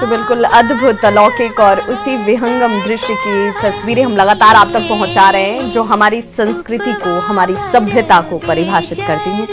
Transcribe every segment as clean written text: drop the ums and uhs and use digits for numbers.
तो बिल्कुल अद्भुत, अलौकिक और उसी विहंगम दृश्य की तस्वीरें हम लगातार आप तक पहुंचा रहे हैं जो हमारी संस्कृति को, हमारी सभ्यता को परिभाषित करती हैं,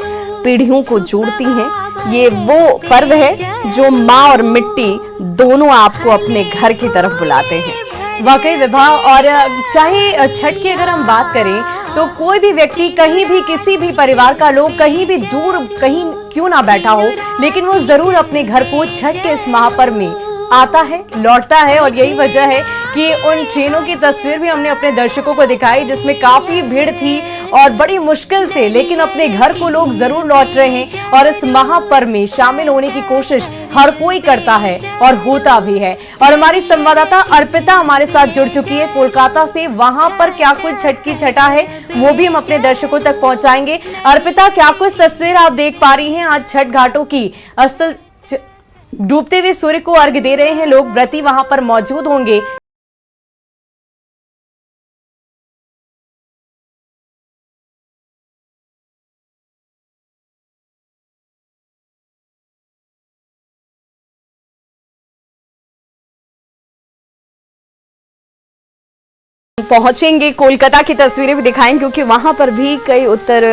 पीढ़ियों को जोड़ती हैं। ये वो पर्व है जो माँ और मिट्टी दोनों आपको अपने घर की तरफ बुलाते हैं। वाकई विभा, और चाहे छठ की अगर हम बात करें तो कोई भी व्यक्ति कहीं भी, किसी भी परिवार का लोग कहीं भी दूर कहीं क्यों ना बैठा हो, लेकिन वो जरूर अपने घर को छठ के इस महापर्व में आता है, लौटता है। और यही वजह है कि उन ट्रेनों की तस्वीर भी हमने अपने दर्शकों को दिखाई जिसमें काफी भीड़ थी और बड़ी मुश्किल से लेकिन अपने घर को लोग जरूर लौट रहे हैं। और इस महापर्व में शामिल होने की कोशिश हर कोई करता है और होता भी है। और हमारी संवाददाता अर्पिता हमारे साथ जुड़ चुकी है कोलकाता से। वहां पर क्या कुछ छठ की छठा है वो भी हम अपने दर्शकों तक पहुंचाएंगे। अर्पिता, क्या कुछ तस्वीर आप देख पा रही हैं आज छठ घाटों की? असल डूबते हुए सूर्य को अर्घ्य दे रहे हैं लोग, व्रती वहां पर मौजूद होंगे। पहुंचेंगे, कोलकाता की तस्वीरें भी दिखाएंगे क्योंकि वहां पर भी कई उत्तर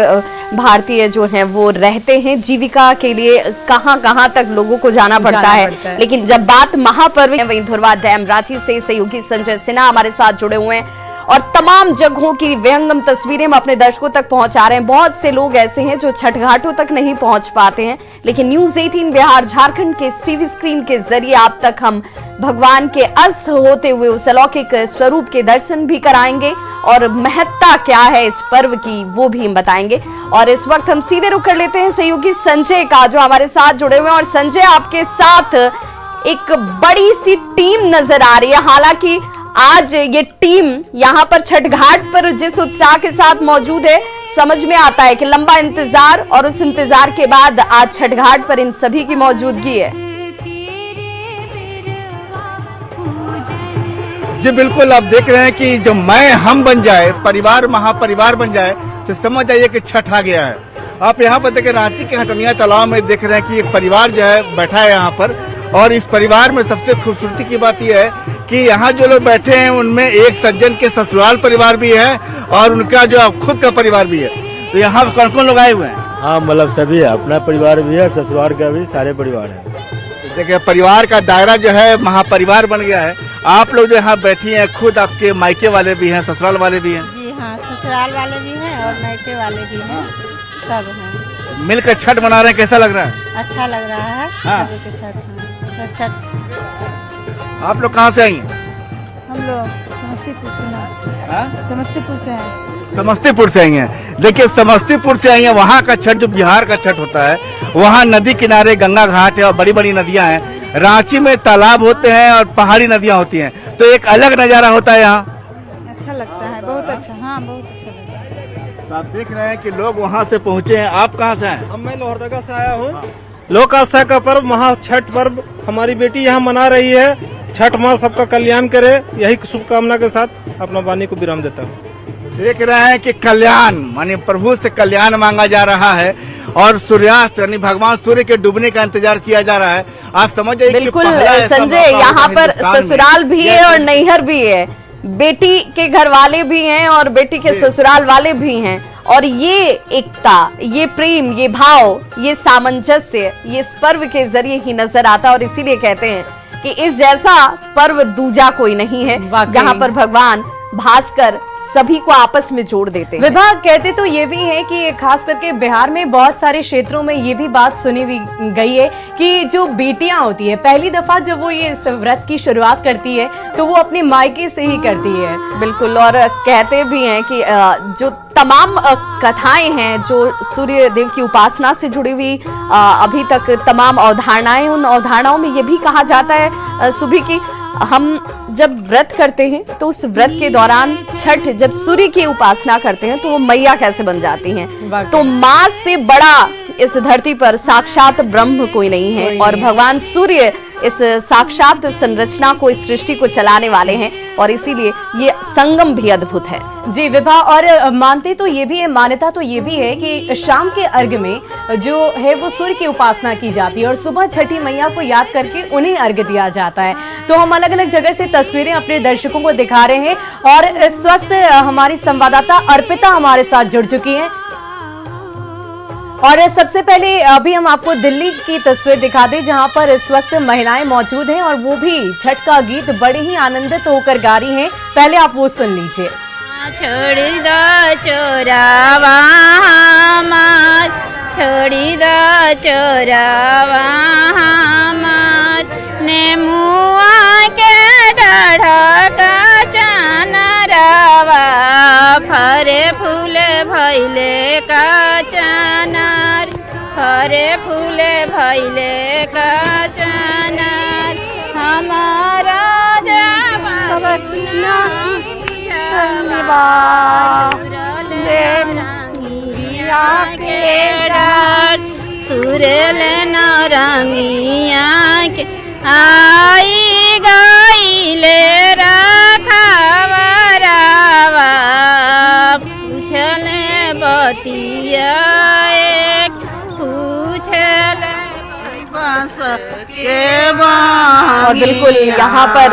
भारतीय जो हैं वो रहते हैं। जीविका के लिए कहां कहां तक लोगों को जाना पड़ता है। लेकिन जब बात महापर्व है, वहीं धुरवा डैम रांची से सहयोगी संजय सिन्हा हमारे साथ जुड़े हुए हैं और तमाम जगहों की विहंगम तस्वीरें हम अपने दर्शकों तक पहुंचा रहे हैं। बहुत से लोग ऐसे हैं जो छठ घाटों तक नहीं पहुंच पाते हैं, लेकिन न्यूज 18 बिहार झारखंड के टीवी स्क्रीन के जरिए आप तक हम भगवान के अस्त होते हुए उस अलौकिक स्वरूप के दर्शन भी कराएंगे और महत्ता क्या है इस पर्व की वो भी हम बताएंगे। और इस वक्त हम सीधे रुख कर लेते हैं सहयोगी संजय का जो हमारे साथ जुड़े हुए हैं। और संजय, आपके साथ एक बड़ी सी टीम नजर आ रही है। हालांकि आज ये टीम यहाँ पर छठ घाट पर जिस उत्साह के साथ मौजूद है, समझ में आता है कि लंबा इंतजार और उस इंतजार के बाद आज छठ घाट पर इन सभी की मौजूदगी है। जी बिल्कुल, आप देख रहे हैं कि जो हम बन जाए, परिवार महापरिवार बन जाए, तो समझ जाइए कि छठ आ गया है। आप यहाँ पर देखिए, रांची के हटनिया तालाब में देख रहे हैं कि एक परिवार जो है बैठा है यहाँ पर। और इस परिवार में सबसे खूबसूरती की बात यह है कि यहाँ जो लोग बैठे हैं उनमें एक सज्जन के ससुराल परिवार भी है और उनका जो खुद का परिवार भी है। तो यहाँ कौन कौन लोग आए हुए हैं? हाँ, मतलब सभी है, अपना परिवार भी है, ससुराल का भी, सारे परिवार है। देखिए, परिवार का दायरा जो है महापरिवार बन गया है। आप लोग जो यहाँ बैठी हैं, खुद आपके मायके वाले भी हैं, ससुराल वाले भी हैं? जी हाँ, ससुराल वाले भी हैं और मायके वाले भी हैं, सब हैं। मिलकर छठ मना रहे हैं, कैसा लग रहा है? अच्छा लग रहा है। हाँ। सभी के साथ अच्छा। आप लोग कहाँ से आई हैं? हम लोग समस्तीपुर से हैं। समस्तीपुर से हैं। समस्तीपुर से आई हैं। देखिए, समस्तीपुर से आई हैं। वहाँ का छठ जो बिहार का छठ होता है, वहाँ नदी किनारे गंगा घाट है और बड़ी बड़ी नदियाँ हैं। रांची में तालाब होते हैं और पहाड़ी नदियाँ होती हैं, तो एक अलग नज़ारा होता है यहाँ। अच्छा लगता है, बहुत अच्छा। हाँ, बहुत अच्छा लगता है। तो आप देख रहे हैं कि लोग वहाँ से पहुँचे हैं। आप कहाँ से आए? मैं लोहरदगा से आया हूँ। लोक आस्था का पर्व महा छठ पर्व हमारी बेटी यहाँ मना रही है। छठ माँ सबका कल्याण करे, यही शुभकामना के साथ अपना वाणी को विराम देता हूँ। देख रहे हैं कि कल्याण माने प्रभु से कल्याण मांगा जा रहा है और सूर्यास्त यानी भगवान सूर्य के डूबने का इंतजार किया जा रहा है। आप समझ जाइए। बिल्कुल संजय, यहाँ पर ससुराल भी है और नैहर भी है, बेटी के घर वाले भी हैं और बेटी के ससुराल वाले भी हैं। और ये एकता, ये प्रेम, ये भाव, ये सामंजस्य, ये इस पर्व के जरिए ही नजर आता है। और इसीलिए कहते हैं कि इस जैसा पर्व दूजा कोई नहीं है, जहां पर भगवान भास्कर सभी को आपस में जोड़ देते हैं। विभाग कहते तो ये भी है कि खास करके बिहार में बहुत सारे क्षेत्रों में ये भी बात सुनी गई है कि जो बेटियां होती है, पहली दफा जब वो ये व्रत की शुरुआत करती है तो वो अपने मायके से ही करती है। बिल्कुल, और कहते भी हैं कि जो तमाम कथाएं हैं जो सूर्य देव की उपासना से जुड़ी हुई अभी तक तमाम अवधारणाएं, उन अवधारणाओं में ये भी कहा जाता है सुबह की हम जब व्रत करते हैं तो उस व्रत के दौरान छठ जब सूर्य की उपासना करते हैं तो वो मैया कैसे बन जाती हैं। तो माँ से बड़ा इस धरती पर साक्षात ब्रह्म कोई नहीं है और भगवान सूर्य इस साक्षात संरचना को, इस सृष्टि को चलाने वाले हैं और इसीलिए ये संगम भी अद्भुत है। जी विभा, और मानते तो ये भी है, मान्यता तो ये भी है कि शाम के अर्घ्य में जो है वो सूर्य की उपासना की जाती है और सुबह छठी मैया को याद करके उन्हें अर्घ्य दिया जाता है। तो हम अलग अलग जगह से तस्वीरें अपने दर्शकों को दिखा रहे हैं और इस वक्त हमारी संवाददाता अर्पिता हमारे साथ जुड़ चुकी हैं। और सबसे पहले अभी हम आपको दिल्ली की तस्वीर दिखा दें जहां पर इस वक्त महिलाएं मौजूद हैं और वो भी छठ का गीत बड़े ही आनंदित होकर गा रही हैं। पहले आप वो सुन लीजिए। छोड़ी दो चोरावा हमार, छोड़ी दो चोरावा हमार, नेमुआ के डाढ़ा का चनरावा, फरे फूले भैले का चनार, फरे फूले भैले का चनार, हमारा तुरल नारंगिया के आई गाइले रखावरावा, पूछले बतिया एक पूछले और बिल्कुल यहाँ पर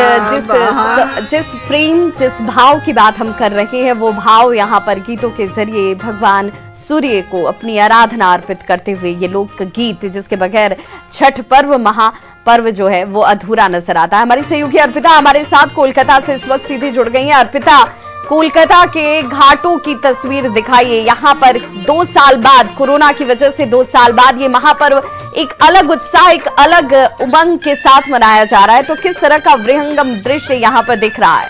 जिस प्रेम, जिस भाव की बात हम कर रहे हैं वो भाव यहाँ पर गीतों के जरिए भगवान सूर्य को अपनी आराधना अर्पित करते हुए ये लोक गीत, जिसके बगैर छठ पर्व, महापर्व जो है वो अधूरा नजर आता है। हमारी सहयोगी अर्पिता हमारे साथ कोलकाता से इस वक्त सीधे जुड़ गई है। अर्पिता, कोलकाता के घाटों की तस्वीर दिखाइए। यहाँ पर 2 साल बाद, कोरोना की वजह से 2 साल बाद ये महापर्व एक अलग उत्साह, एक अलग उमंग के साथ मनाया जा रहा है। तो किस तरह का विहंगम दृश्य यहाँ पर दिख रहा है?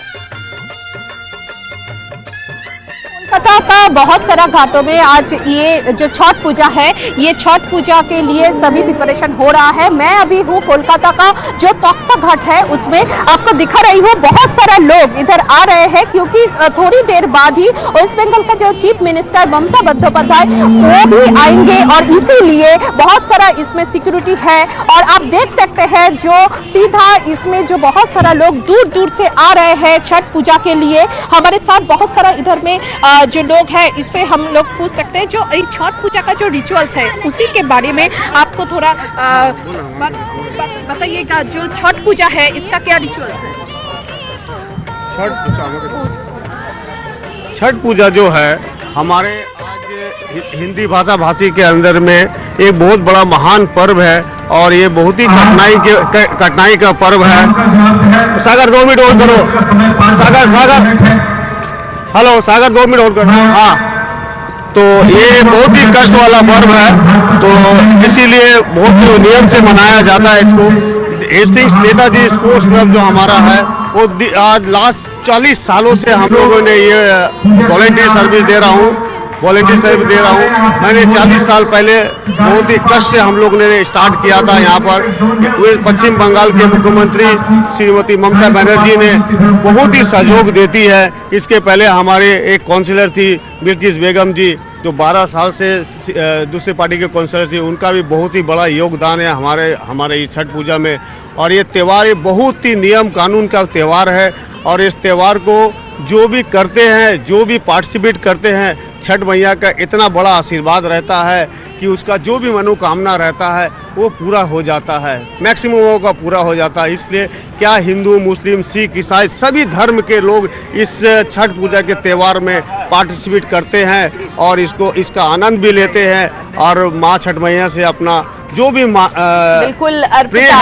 कोलकाता का बहुत सारा घाटों में आज ये जो छठ पूजा है, ये छठ पूजा के लिए सभी प्रिपरेशन हो रहा है। मैं अभी हूँ कोलकाता का जो तख्ता घाट है उसमें, आपको दिखा रही हूँ। बहुत सारा लोग इधर आ रहे हैं क्योंकि थोड़ी देर बाद ही वेस्ट बंगाल का जो चीफ मिनिस्टर ममता बंदोपाध्याय वो भी आएंगे और इसीलिए बहुत सारा इसमें सिक्योरिटी है। और आप देख सकते हैं जो सीधा इसमें जो बहुत सारा लोग दूर दूर से आ रहे हैं छठ पूजा के लिए। हमारे साथ बहुत सारा इधर में जो लोग हैं, इससे हम लोग पूछ सकते हैं जो छठ पूजा का जो रिचुअल्स है उसी के बारे में आपको थोड़ा बताइएगा। जो छठ पूजा है इसका क्या रिचुअल्स है? छठ पूजा जो है हमारे आज हिंदी भाषा भाषी के अंदर में एक बहुत बड़ा महान पर्व है और ये बहुत ही कठिनाई का पर्व है। सागर 2 मिनट होल्ड करो। सागर हेलो, सागर 2 मिनट होल्ड करो। हाँ, तो ये बहुत ही कष्ट वाला पर्व है, तो इसीलिए बहुत नियम से मनाया जाता है इसको। नेताजी स्पोर्ट्स क्लब जो हमारा है वो आज लास्ट 40 सालों से हम लोगों ने ये वॉलंटियर सर्विस दे रहा हूँ। मैंने 40 साल पहले बहुत ही कष्ट से हम लोग ने स्टार्ट किया था। यहाँ पर पश्चिम बंगाल के मुख्यमंत्री श्रीमती ममता बनर्जी ने बहुत ही सहयोग देती है। इसके पहले हमारे एक काउंसिलर थी बिल्किस बेगम जी, जो 12 साल से दूसरी पार्टी के काउंसिलर थी, उनका भी बहुत ही बड़ा योगदान है हमारे ये छठ पूजा में। और ये त्यौहार ये बहुत ही नियम कानून का त्यौहार है और इस त्यौहार को जो भी करते हैं, जो भी पार्टिसिपेट करते हैं, छठ मैया का इतना बड़ा आशीर्वाद रहता है कि उसका जो भी मनोकामना रहता है वो पूरा हो जाता है, मैक्सिमम का पूरा हो जाता है। इसलिए क्या हिंदू, मुस्लिम, सिख, ईसाई सभी धर्म के लोग इस छठ पूजा के त्यौहार में पार्टिसिपेट करते हैं और इसका आनंद भी लेते हैं और माँ छठ मैया से अपना जो भी बिल्कुल अर्पिता,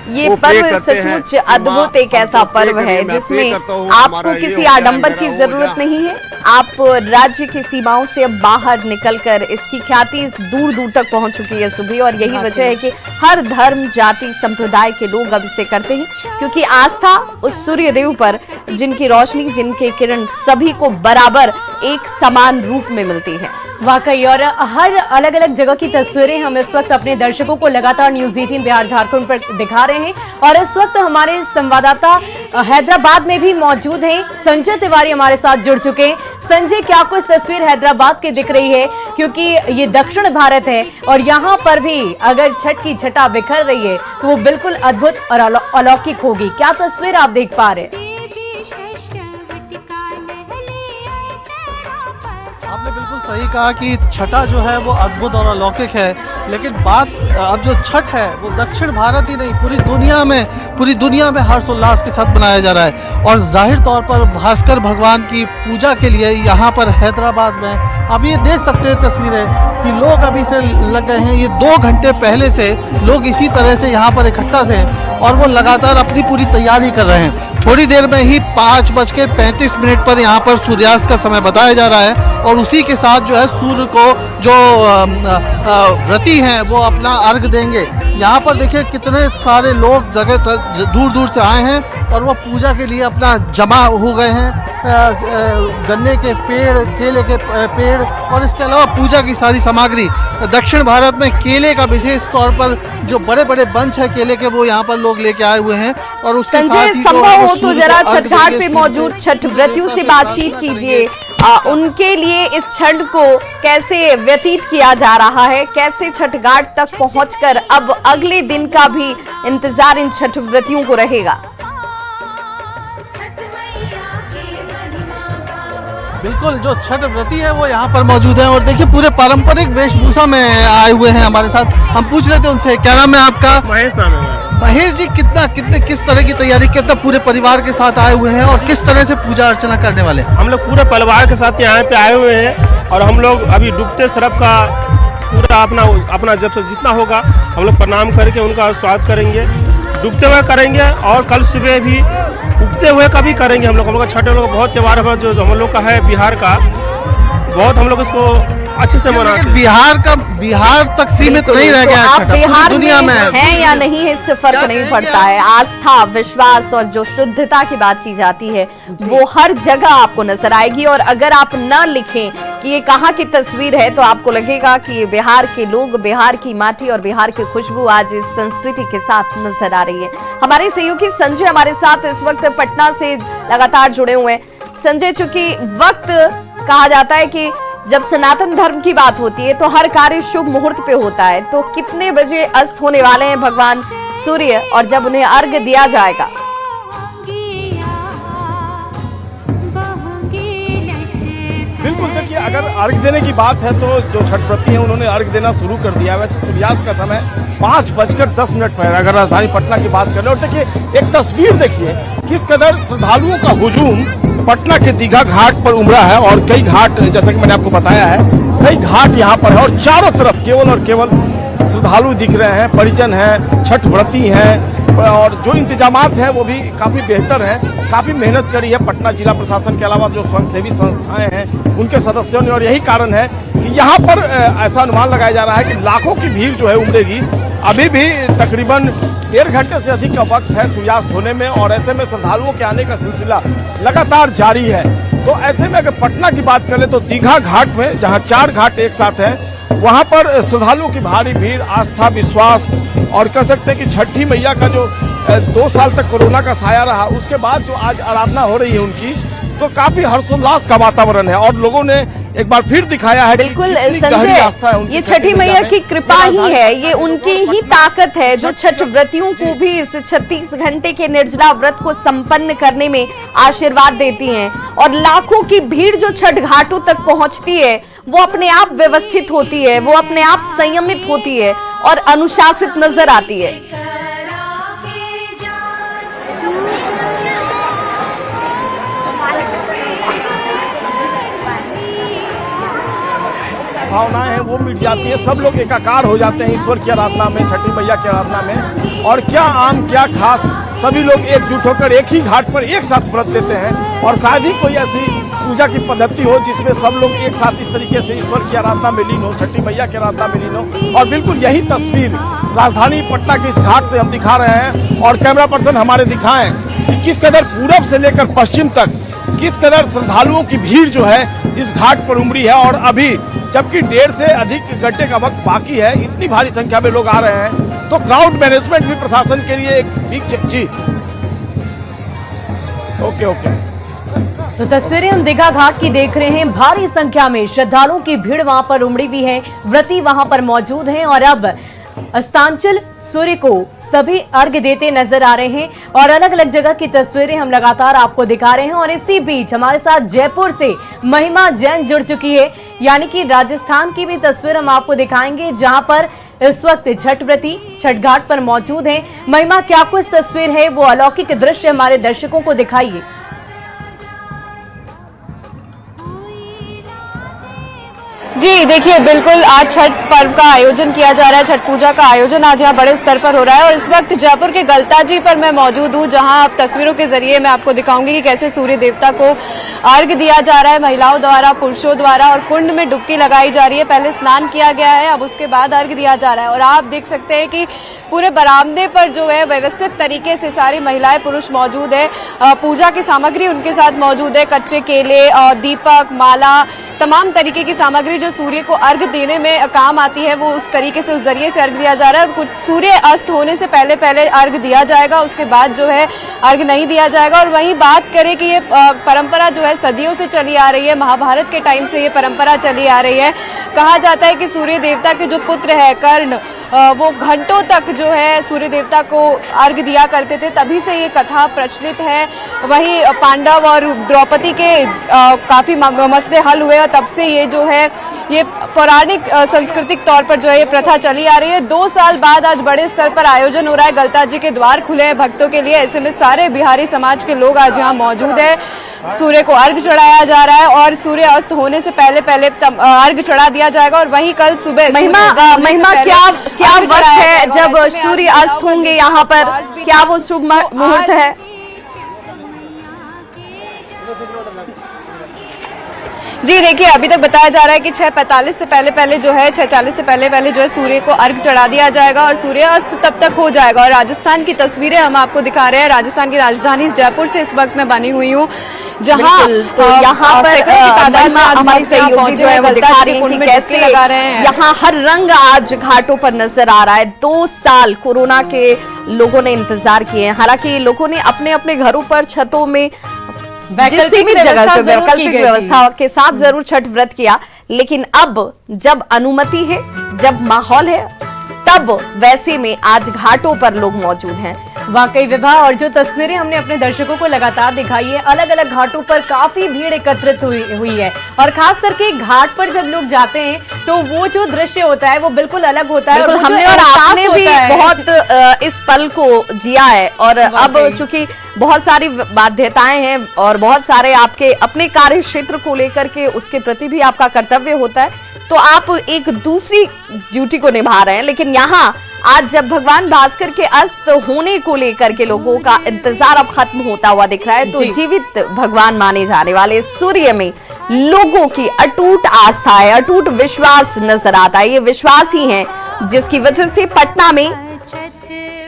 ये पर्व सचमुच अद्भुत एक ऐसा पर्व है जिसमें आपको किसी आडंबर की जरूरत नहीं है। आप राज्य की सीमाओं से अब बाहर निकलकर इसकी ख्याति दूर दूर तक पहुंच चुकी है सुबह, और यही वजह है कि हर धर्म, जाति, संप्रदाय के लोग अब इसे करते हैं क्योंकि आस्था उस सूर्य देव पर, जिनकी रोशनी, जिनके किरण सभी को बराबर एक समान रूप में मिलती है। वाकई, और हर अलग अलग जगह की तस्वीरें हम इस वक्त अपने दर्शकों को लगातार न्यूज़ 18 बिहार झारखंड पर दिखा रहे हैं। और इस वक्त हमारे संवाददाता हैदराबाद में भी मौजूद हैं। संजय तिवारी हमारे साथ जुड़ चुके हैं। संजय, क्या आपको इस तस्वीर हैदराबाद की दिख रही है? क्योंकि ये दक्षिण भारत है और यहाँ पर भी अगर छठ की छटा बिखर रही है तो वो बिल्कुल अद्भुत और अलौकिक होगी। क्या तस्वीर आप देख पा रहे हैं? आपने बिल्कुल सही कहा कि छठा जो है वो अद्भुत और अलौकिक है, लेकिन बात अब जो छठ है वो दक्षिण भारत ही नहीं पूरी दुनिया में हर्षोल्लास के साथ मनाया जा रहा है। और जाहिर तौर पर भास्कर भगवान की पूजा के लिए यहाँ पर हैदराबाद में अब ये देख सकते हैं तस्वीरें कि लोग अभी से लग गए हैं। ये 2 घंटे पहले से लोग इसी तरह से यहाँ पर इकट्ठा थे और वो लगातार अपनी पूरी तैयारी कर रहे हैं। थोड़ी देर में ही 5:35 पर यहाँ पर सूर्यास्त का समय बताया जा रहा है और उसी के साथ जो है सूर्य को जो व्रती हैं वो अपना अर्घ देंगे। यहाँ पर देखिए कितने सारे लोग जगह दूर दूर से आए हैं और वो पूजा के लिए अपना जमा हो गए हैं। गन्ने के पेड़, केले के पेड़ और इसके अलावा पूजा की सारी सामग्री। दक्षिण भारत में केले का विशेष तौर पर जो बड़े बड़े बंच है केले के वो यहाँ पर लोग लेके आए हुए हैं। और उसके संजय, संभव हो तो जरा छठ घाट पे मौजूद छठ व्रतियों से बातचीत कीजिए। उनके लिए इस छठ को कैसे व्यतीत किया जा रहा है, कैसे छठ घाट तक पहुंचकर अब अगले दिन का भी इंतजार इन छठ व्रतियों को रहेगा? बिल्कुल, जो छठ व्रती है वो यहाँ पर मौजूद है और देखिए पूरे पारंपरिक वेशभूषा में आए हुए हैं हमारे साथ। हम पूछ रहे थे उनसे, क्या नाम है आपका? महेश नाम है। महेश जी, किस तरह की तैयारी, कितना पूरे परिवार के साथ आए हुए हैं और किस तरह से पूजा अर्चना करने वाले हैं? हम लोग पूरे परिवार के साथ यहाँ पे आए हुए हैं और हम लोग अभी डूबते सरफ का पूरा अपना जब जितना होगा हम लोग प्रणाम करके उनका स्वागत करेंगे। डूबते हुए करेंगे और कल सुबह भी उगते हुए का भी करेंगे। हम लोग का छठ लोग बहुत त्यौहार है जो हम लोग का है बिहार का, बहुत हम लोग इसको अच्छे से मनाते हैं। बिहार तक सीमित नहीं रह गया है आप छठ, बिहार दुनिया में हैं या नहीं इससे फर्क नहीं पड़ता है। आस्था, विश्वास और जो शुद्धता की बात की जाती है वो हर जगह आपको नजर आएगी। और अगर आप न लिखें कि ये कहाँ की तस्वीर है तो आपको लगेगा कि ये बिहार के लोग, बिहार की माटी और बिहार की खुशबू आज इस संस्कृति के साथ नजर आ रही है। हमारे सहयोगी संजय हमारे साथ इस वक्त पटना से लगातार जुड़े हुए हैं। संजय, चूंकि वक्त कहा जाता है कि जब सनातन धर्म की बात होती है तो हर कार्य शुभ मुहूर्त पे होता है, तो कितने बजे अस्त होने वाले हैं भगवान सूर्य और जब उन्हें अर्घ दिया जाएगा? बिल्कुल, देखिए अगर अर्घ देने की बात है तो जो छठ व्रती हैं उन्होंने अर्घ देना शुरू कर दिया। वैसे सूर्यास्त का समय 5:10 पर अगर राजधानी पटना की बात करें। और देखिए एक तस्वीर देखिए किस कदर श्रद्धालुओं का हुजूम पटना के दीघा घाट पर उमड़ा है और कई घाट, जैसा कि मैंने आपको बताया है, कई घाट यहाँ पर है और चारों तरफ केवल और केवल श्रद्धालु दिख रहे हैं, परिजन हैं, छठ व्रती हैं और जो इंतजामात हैं वो भी काफ़ी बेहतर हैं। काफ़ी मेहनत करी है पटना जिला प्रशासन के अलावा जो स्वयंसेवी संस्थाएं हैं उनके सदस्यों ने। और यही कारण है कि यहाँ पर ऐसा अनुमान लगाया जा रहा है कि लाखों की भीड़ जो है उमड़ेगी। अभी भी तकरीबन 1.5 घंटे से अधिक का वक्त है सूर्यास्त होने में और ऐसे में श्रद्धालुओं के आने का सिलसिला लगातार जारी है। तो ऐसे में अगर पटना की बात करें तो दीघा घाट में जहाँ 4 घाट एक साथ हैं वहाँ पर श्रद्धालुओं की भारी भीड़, आस्था, विश्वास और कह सकते हैं कि छठी मैया का जो 2 साल तक कोरोना का साया रहा उसके बाद जो आज आराधना हो रही है उनकी, तो काफी हर्षोल्लास का वातावरण है और लोगों ने एक बार फिर दिखाया है। बिल्कुल संजय, ये छठी मैया की कृपा ही है, ये उनकी ही ताकत है जो छठ व्रतियों को भी इस 36 घंटे के निर्जला व्रत को संपन्न करने में आशीर्वाद देती हैं। और लाखों की भीड़ जो छठ घाटों तक पहुंचती है वो अपने आप व्यवस्थित होती है, वो अपने आप संयमित होती है और अनुशासित नजर आती है। भावनाएं हैं वो मिट जाती है, सब लोग एकाकार हो जाते हैं ईश्वर की आराधना में, छठी मैया की आराधना में। और क्या आम क्या खास, सभी लोग एकजुट होकर एक ही घाट पर एक साथ व्रत देते हैं। और शायद ही कोई ऐसी पूजा की पद्धति हो जिसमें सब लोग एक साथ इस तरीके से ईश्वर की आराधना में लीन हो, छठी मैया की आराधना में लीन हो। और बिल्कुल यही तस्वीर राजधानी पटना के इस घाट से हम दिखा रहे हैं और कैमरा पर्सन हमारे दिखाएं कि किस कदर पूरब से लेकर पश्चिम तक किस कदर श्रद्धालुओं की भीड़ जो है इस घाट पर उमड़ी है। और अभी जबकि 1.5 से अधिक घंटे का वक्त बाकी है, इतनी भारी संख्या में लोग आ रहे हैं, तो क्राउड मैनेजमेंट भी प्रशासन के लिए एक बिग जी। ओके तो तस्वीरें हम दीघा घाट की देख रहे हैं। भारी संख्या में श्रद्धालुओं की भीड़ वहां पर उमड़ी हुई है, व्रती वहां पर मौजूद हैं और अब अस्तांचल सूर्य को सभी अर्घ्य देते नजर आ रहे हैं और अलग अलग जगह की तस्वीरें हम लगातार आपको दिखा रहे हैं। और इसी बीच हमारे साथ जयपुर से महिमा जैन जुड़ चुकी है, यानी कि राजस्थान की भी तस्वीर हम आपको दिखाएंगे जहां पर इस वक्त छठ व्रती छठ घाट पर मौजूद हैं। महिमा, क्या कुछ तस्वीर है, वो अलौकिक दृश्य हमारे दर्शकों को दिखाइए। जी देखिए, बिल्कुल आज छठ पर्व का आयोजन किया जा रहा है। छठ पूजा का आयोजन आज यहाँ बड़े स्तर पर हो रहा है और इस वक्त जयपुर के गलताजी पर मैं मौजूद हूँ, जहाँ आप तस्वीरों के जरिए मैं आपको दिखाऊंगी कि कैसे सूर्य देवता को अर्घ्य दिया जा रहा है महिलाओं द्वारा, पुरुषों द्वारा, और कुंड में डुबकी लगाई जा रही है। पहले स्नान किया गया है, अब उसके बाद अर्घ्य दिया जा रहा है। और आप देख सकते हैं कि पूरे बरामदे पर जो है व्यवस्थित तरीके से सारी महिलाएं पुरुष मौजूद है। पूजा की सामग्री उनके साथ मौजूद है, कच्चे केले, दीपक, माला, तमाम तरीके की सामग्री जो सूर्य को अर्घ्य देने में काम आती है, वो उस तरीके से उस जरिए से अर्घ्य दिया जा रहा है। और कुछ सूर्य अस्त होने से पहले पहले अर्घ्य दिया जाएगा, उसके बाद जो है अर्घ्य नहीं दिया जाएगा। और वहीं बात करें कि ये परंपरा जो है सदियों से चली आ रही है, महाभारत के टाइम से ये परंपरा चली आ रही है। कहा जाता है कि सूर्य देवता के जो पुत्र है कर्ण, वो घंटों तक जो है सूर्य देवता को अर्घ्य दिया करते थे, तभी से ये कथा प्रचलित है। वहीं पांडव और द्रौपदी के काफी मसले हल हुए और तब से ये जो है ये पौराणिक सांस्कृतिक तौर पर जो है ये प्रथा चली आ रही है। 2 साल बाद आज बड़े स्तर पर आयोजन हो रहा है। गलताजी के द्वार खुले हैं भक्तों के लिए, ऐसे में सारे बिहारी समाज के लोग आज यहाँ मौजूद है। सूर्य को अर्घ्य चढ़ाया जा रहा है और सूर्य अस्त होने से पहले पहले अर्घ्य चढ़ा दिया जाएगा। और वहीं कल सुबह महिमा क्या वक्त है जब सूर्य अस्त होंगे यहाँ पर, क्या वो शुभ मुहूर्त है? जी देखिए, अभी तक बताया जा रहा है कि 6:45 से पहले पहले जो है 6:40 से पहले पहले जो है सूर्य को अर्घ्य चढ़ा दिया जाएगा और सूर्य अस्त तब तक हो जाएगा। और राजस्थान की तस्वीरें हम आपको दिखा रहे हैं। राजस्थान की राजधानी जयपुर से इस वक्त मैं बनी हुई हूँ, जहाँ तो यहाँ पर हमारी सहयोगी जो है वो दिखा रही है कि कैसे यहाँ हर रंग आज घाटों पर नजर आ रहा है। 2 साल कोरोना के लोगों ने इंतजार किए हैं, हालांकि लोगों ने अपने अपने घरों पर छतों में सीमित जगह पे वैकल्पिक व्यवस्था के साथ जरूर छठ व्रत किया, लेकिन अब जब अनुमति है, जब माहौल है, तब वैसे में आज घाटों पर लोग मौजूद हैं। वाकई विभा, और जो तस्वीरें हमने अपने दर्शकों को लगातार दिखाई है, अलग अलग घाटों पर काफी भीड़ एकत्रित हुई है और खास करके घाट पर जब लोग जाते हैं तो वो जो दृश्य होता है वो बिल्कुल अलग होता है। और हमने और आपने भी बहुत इस पल को जिया है और अब चूंकि बहुत सारी बाध्यताएं हैं और बहुत सारे आपके अपने कार्य क्षेत्र को लेकर के उसके प्रति भी आपका कर्तव्य होता है, तो आप एक दूसरी ड्यूटी को निभा रहे हैं। लेकिन यहाँ आज जब भगवान भास्कर के अस्त होने को लेकर के लोगों का इंतजार अब खत्म होता हुआ दिख रहा है, तो जीवित भगवान माने जाने वाले सूर्य में लोगों की अटूट आस्था है, अटूट विश्वास नजर आता है। ये विश्वास ही है जिसकी वजह से पटना में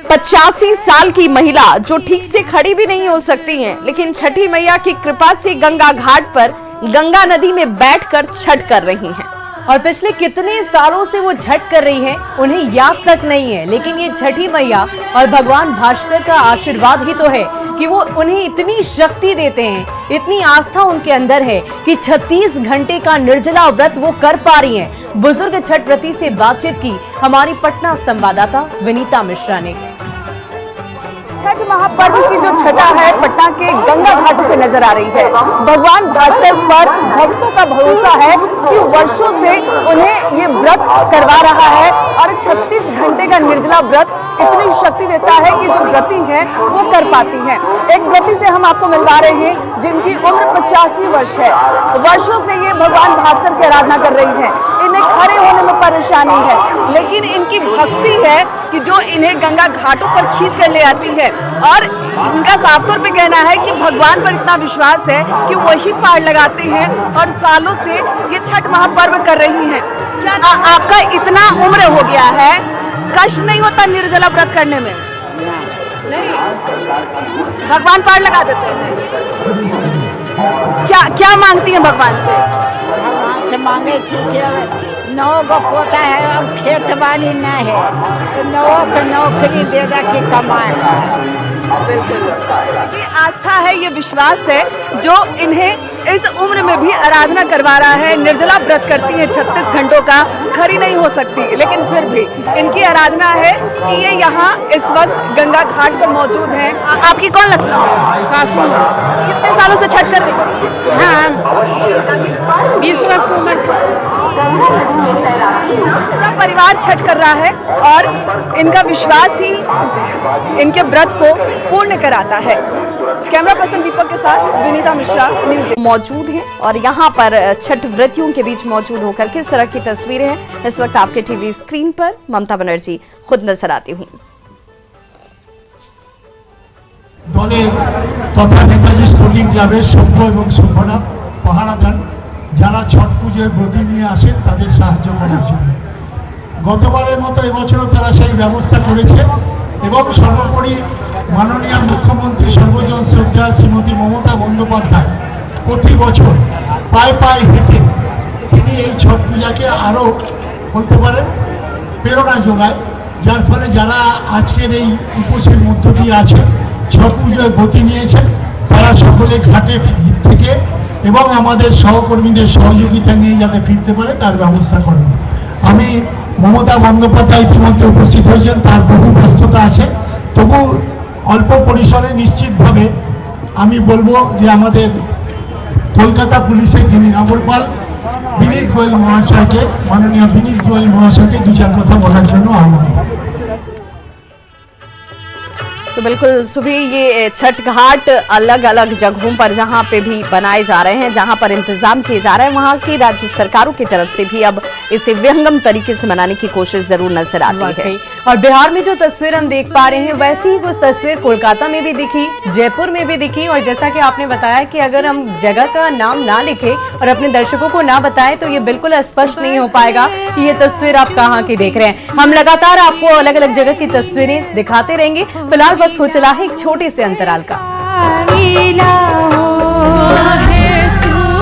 85 साल की महिला जो ठीक से खड़ी भी नहीं हो सकती हैं, लेकिन छठी मैया की कृपा से गंगा घाट पर गंगा नदी में बैठकर छठ कर रही हैं। और पिछले कितने सालों से वो छठ कर रही हैं, उन्हें याद तक नहीं है, लेकिन ये छठी मैया और भगवान भास्कर का आशीर्वाद ही तो है कि वो उन्हें इतनी शक्ति देते हैं, इतनी आस्था उनके अंदर है कि 36 घंटे का निर्जला व्रत वो कर पा रही हैं। बुजुर्ग छठ व्रती से बातचीत की हमारी पटना संवाददाता विनीता मिश्रा ने। छठ महापर्व की जो छठा है पटना के गंगा घाट से नजर आ रही है। भगवान भास्कर पर भक्तों का भरोसा है कि वर्षों से उन्हें ये व्रत करवा रहा है और 36 घंटे का निर्जला व्रत इतनी शक्ति देता है कि जो व्रती हैं वो कर पाती हैं। एक व्रती से हम आपको मिलवा रहे हैं जिनकी उम्र 85 वर्ष है। वर्षों से ये भगवान भास्कर की आराधना कर रही है। इन्हें खड़े होने में परेशानी है, लेकिन इनकी भक्ति है कि जो इन्हें गंगा घाटों पर खींच कर ले आती है। और इनका साफ तौर पे कहना है कि भगवान पर इतना विश्वास है कि वही पार लगाते हैं और सालों से ये छठ महापर्व कर रही हैं। आपका इतना उम्र हो गया है, कष्ट नहीं होता निर्जला व्रत करने में? नहीं, भगवान पार लगा देते हैं। क्या मांगती हैं भगवान से? भगवान से मांगे थी 9 गो पोता है, अब खेत बाड़ी न है तो 9 को नौकरी देगा कि कमाएगा। ये आस्था है, ये विश्वास है जो इन्हें इस उम्र में भी आराधना करवा रहा है। निर्जला व्रत करती है 36 घंटों का, खरी नहीं हो सकती, लेकिन फिर भी इनकी आराधना है कि ये यहाँ इस वक्त गंगा घाट पर मौजूद हैं। आपकी कौन लगता है? कितने सालों से छठ कर रही हैं? हाँ 20 वर्ष उम्र पूरा परिवार छठ कर रहा है और इनका विश्वास ही इनके व्रत को पूर्ण कराता है। कैमरा पर्सन दीपक के साथ विनीता मिश्रा, न्यूज़ मौजूद हैं और यहाँ पर छठ व्रतियों के बीच मौजूद होकर किस तरह की तस्वीरें हैं इस वक्त आपके टीवी स्क्रीन पर ममता बनर्जी खुद नजर आती हुई। দলের তথা নেতাজি স্পোর্টিং ক্লাবের সভ্য এবং সভ্যরা পাহারাদার যারা ছট পুজোয় ব্রতী নিয়ে আসেন তাদের সাহায্য করার জন্য গতবারের মতো এবছরও তারা সেই ব্যবস্থা করেছে এবং সর্বোপরি মাননীয় মুখ্যমন্ত্রী সর্বজন শ্রদ্ধা শ্রীমতী মমতা বন্দ্যোপাধ্যায় প্রতি বছর পায়ে পায়ে হেঁটে তিনি এই ছট পূজাকে আরও বলতে পারেন প্রেরণা যোগায়, যার ফলে যারা আজকের এই উপসের মধ্য দিয়ে আছে ছট পুজোয় ব্রতী নিয়েছেন তারা সকলে ঘাটে থেকে এবং আমাদের সহকর্মীদের সহযোগিতা নিয়ে যাতে ফিরতে পারে তার ব্যবস্থা করেন। আমি মমতা বন্দ্যোপাধ্যায় ইতিমধ্যে উপস্থিত হয়েছেন, তার বহু ব্যস্ততা আছে, তবু অল্প পরিসরে নিশ্চিতভাবে আমি বলবো যে আমাদের কলকাতা পুলিশের যিনি নগরপাল বিনীত গোয়েল মহাশয়কে, মাননীয় বিনীত গোয়েল মহাশয়কে দু চার কথা বলার জন্য আহ্বান। तो बिल्कुल सुबह ये छठ घाट अलग अलग जगहों पर जहां पे भी बनाए जा रहे हैं, जहां पर इंतजाम किए जा रहे हैं, वहां की राज्य सरकारों की तरफ से भी अब इसे विहंगम तरीके से मनाने की कोशिश जरूर नजर आती है। और बिहार में जो तस्वीर हम देख पा रहे हैं वैसी ही कुछ तस्वीर कोलकाता में भी दिखी, जयपुर में भी दिखी। और जैसा कि आपने बताया कि अगर हम जगह का नाम ना लिखे और अपने दर्शकों को ना बताएं तो ये बिल्कुल स्पष्ट नहीं हो पाएगा कि ये तस्वीर आप कहाँ की देख रहे हैं। हम लगातार आपको अलग अलग जगह की तस्वीरें दिखाते रहेंगे। फिलहाल वक्त हो चला है एक छोटे से अंतराल का।